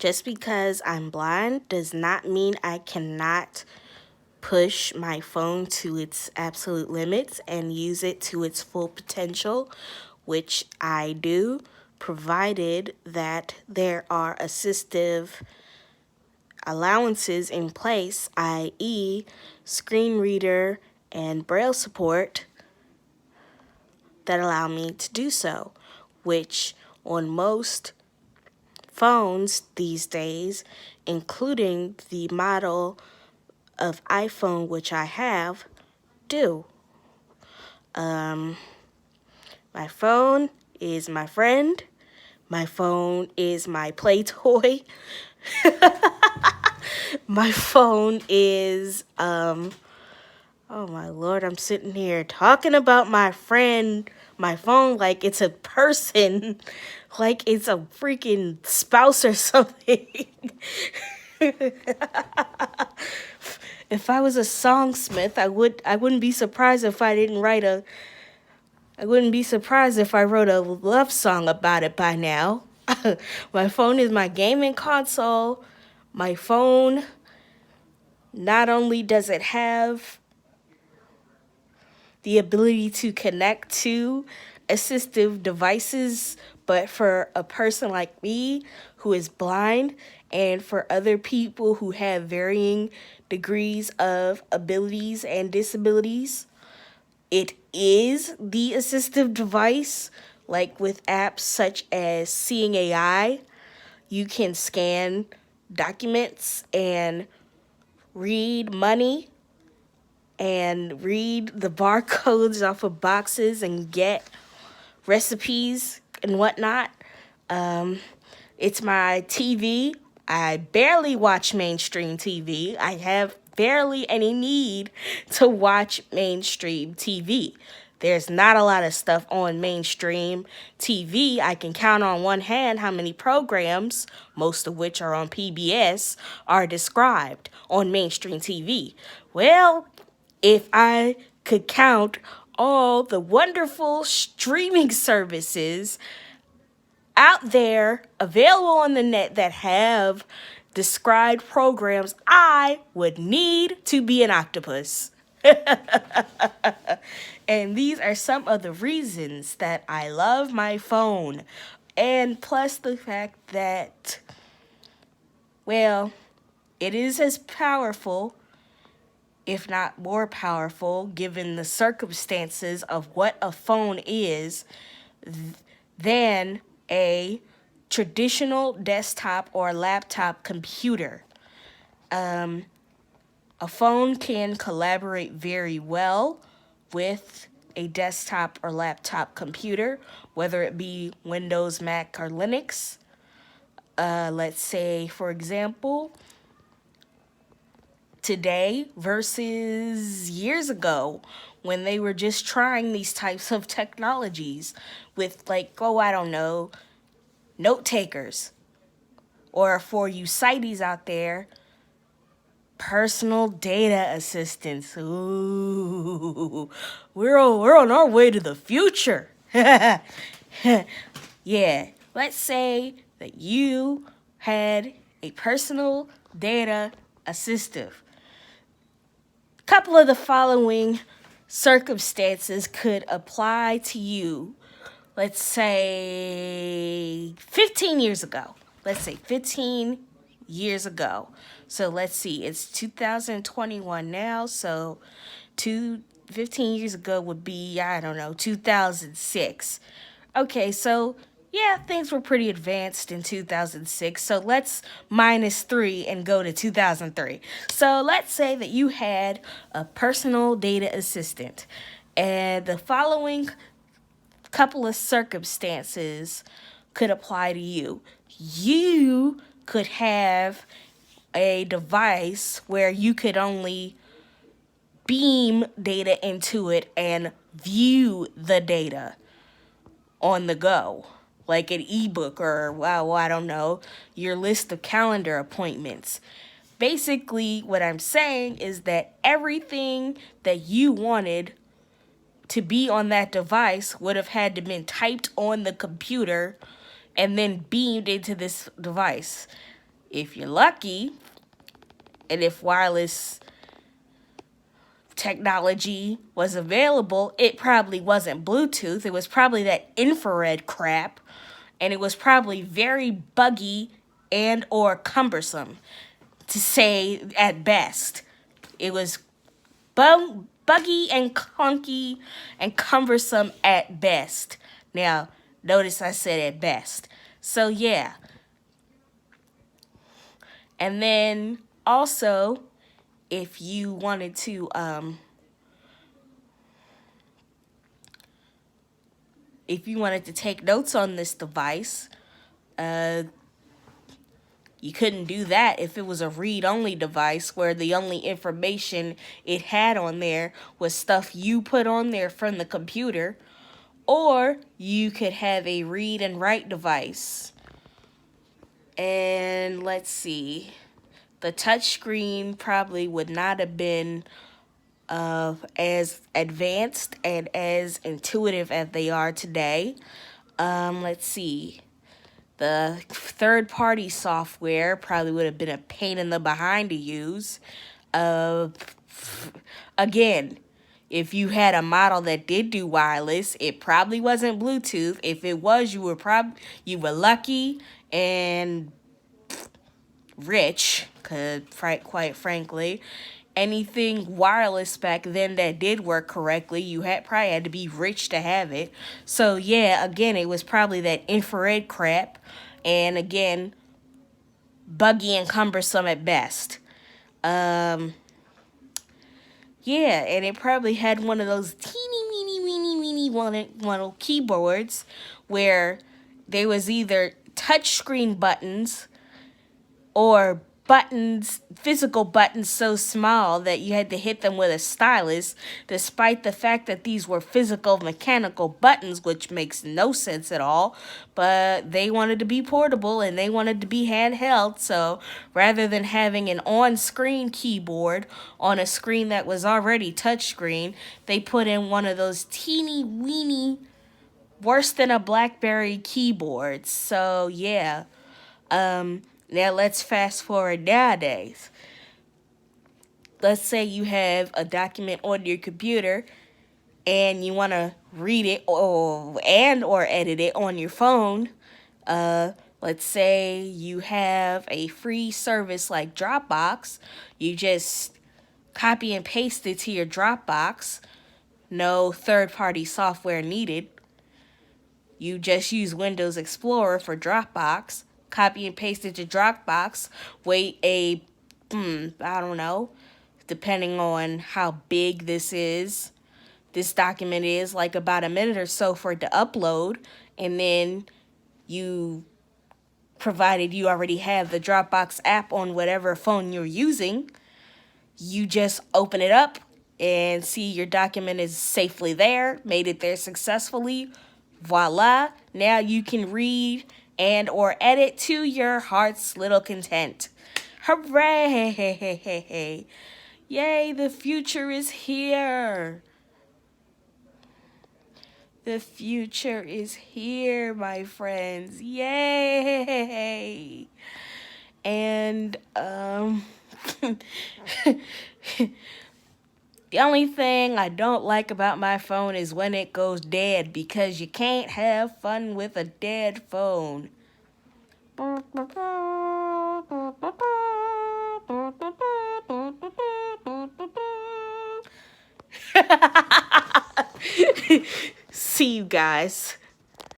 Just because I'm blind does not mean I cannot push my phone to its absolute limits and use it to its full potential, which I do, provided that there are assistive allowances in place, i.e., screen reader and braille support that allow me to do so, which on most phones these days, including the model of iPhone which I have, do. My phone is my friend. My phone is my play toy. My phone is, oh my Lord, I'm sitting here talking about my friend, my phone, like it's a person, like it's a freaking spouse or something. If I was a songsmith, I wouldn't be surprised if I didn't write a I wouldn't be surprised if I wrote a love song about it by now. My phone is my gaming console. My phone, not only does it have the ability to connect to assistive devices, but for a person like me who is blind and for other people who have varying degrees of abilities and disabilities, it is the assistive device. Like with apps such as Seeing AI, you can scan documents and read money and read the barcodes off of boxes and get recipes and whatnot. It's my TV. I barely watch mainstream TV. I have barely any need to watch mainstream TV. There's not a lot of stuff on mainstream TV. I can count on one hand how many programs, most of which are on PBS, are described on mainstream TV. Well, if I could count all the wonderful streaming services out there available on the net that have described programs, I would need to be an octopus. And these are some of the reasons that I love my phone. And plus the fact that, well, it is as powerful, if not more powerful, given the circumstances of what a phone is, than a traditional desktop or laptop computer. A phone can collaborate very well with a desktop or laptop computer, whether it be Windows, Mac, or Linux. Let's say, for example, today versus years ago when they were just trying these types of technologies with, like, I don't know, note takers. Or for you sighties out there, personal data assistants. Ooh, we're on our way to the future. Yeah, let's say that you had a personal data assistant. A couple of the following circumstances could apply to you. Let's say 15 years ago. Let's say 15 years ago. So let's see, it's 2021 now, so 15 years ago would be, I don't know, 2006. Okay, so yeah, things were pretty advanced in 2006, so let's -3 and go to 2003. So let's say that you had a personal data assistant, and the following couple of circumstances could apply to you. You could have a device where you could only beam data into it and view the data on the go, like an ebook or, well, I don't know, your list of calendar appointments. Basically, what I'm saying is that everything that you wanted to be on that device would have had to been typed on the computer and then beamed into this device. If you're lucky, and if wireless technology was available, it probably wasn't Bluetooth. It was probably that infrared crap, and it was probably very buggy and or cumbersome, to say at best. It was buggy and clunky and cumbersome at best. Now, notice I said at best. So yeah. And then also, if you wanted to take notes on this device, you couldn't do that if it was a read-only device where the only information it had on there was stuff you put on there from the computer. Or you could have a read and write device. And let's see. The touchscreen probably would not have been as advanced and as intuitive as they are today. Let's see. The third-party software probably would have been a pain in the behind to use. Again, if you had a model that did do wireless, it probably wasn't Bluetooth. If it was, you were lucky and rich, cause quite frankly, anything wireless back then that did work correctly, you probably had to be rich to have it. So yeah, again, it was probably that infrared crap, and again, buggy and cumbersome at best. Yeah, and it probably had one of those teeny weeny one keyboards where there was either touchscreen buttons or physical buttons so small that you had to hit them with a stylus, despite the fact that these were physical mechanical buttons, which makes no sense at all. But they wanted to be portable and they wanted to be handheld, so rather than having an on-screen keyboard on a screen that was already touchscreen, they put in one of those teeny weeny, worse than a BlackBerry keyboards. So yeah. Now let's fast forward nowadays. Let's say you have a document on your computer and you want to read it or edit it on your phone. Let's say you have a free service like Dropbox. You just copy and paste it to your Dropbox. No third-party software needed. You just use Windows Explorer for Dropbox. Copy and paste it to Dropbox. Wait I don't know, depending on how big this document is, like about a minute or so for it to upload. And then provided you already have the Dropbox app on whatever phone you're using, you just open it up and see your document is safely there, made it there successfully. Voila, now you can read and or edit to your heart's little content. Hooray! Yay, the future is here. The future is here, my friends. Yay! And the only thing I don't like about my phone is when it goes dead, because you can't have fun with a dead phone. See you guys.